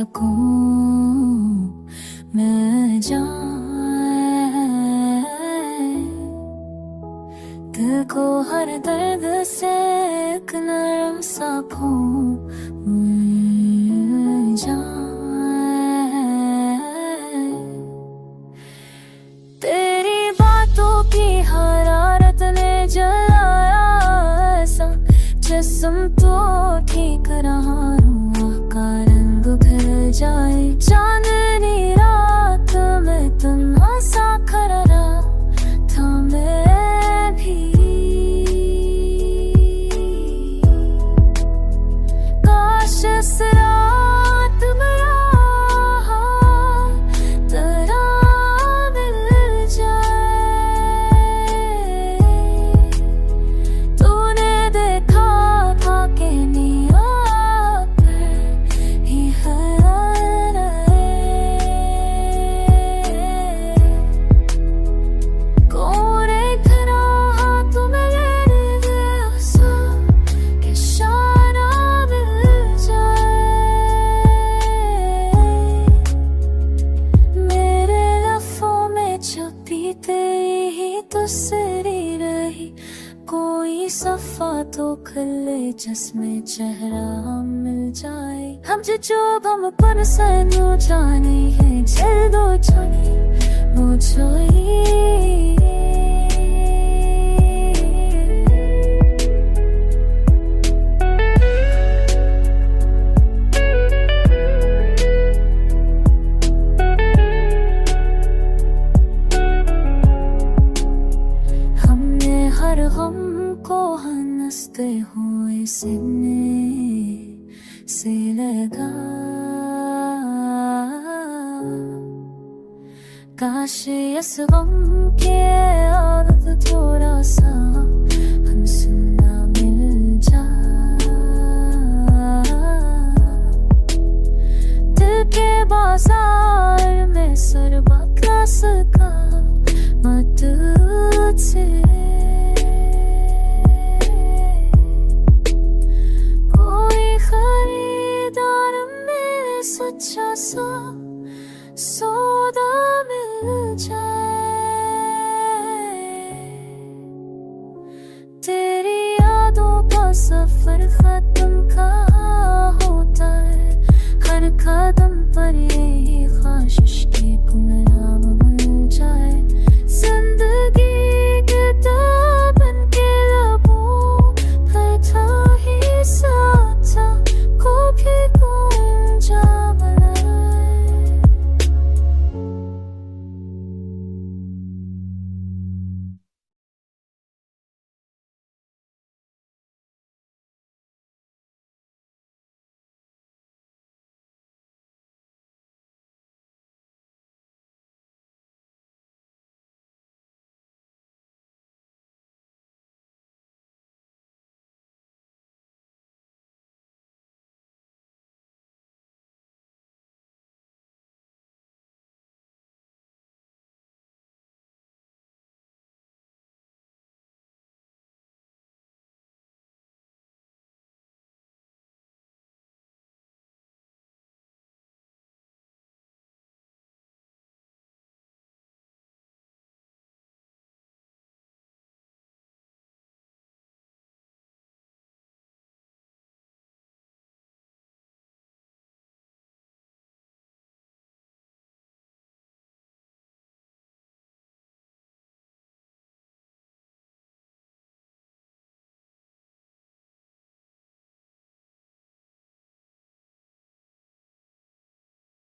सकूं मैं जाए। दिल को हर दर्द से एक नरम सा फूल मिल जाए। तेरी बातों की हरारत ने जलाया ऐसा जिस्म तो ठीक रहा, रूह का रंग फिर जाए। चांदनी रात में तन्हा सा खड़ा था मैं भी, काश इस रात में तेरा मिल जाए। तूने देखा था कि नियत ही हैरान है। कौन एक रहा तुम्हें गिर्द ऐसा कि शाना मिल जाए। मेरे लफ्ज़ों में छपी तेरी ही तस्वीर रही, कोई सफ़ा तो खले जिसमें चेहरा मिल जाए। हम जो गम पर सनो जाने हैं जल्दो जाने वो छोई। हमने हर गम को हंसते हुए सीने से लगा। काश इस गम के आदत थोड़ा सा हमसे मिल जाए। दिल के बाजार में सरबकस का मत से कोई खरीदार में सच्चा सा सौदा मिल जाए। तेरी यादों का सफर खत्म कहाँ होता है, हर कदम पर ये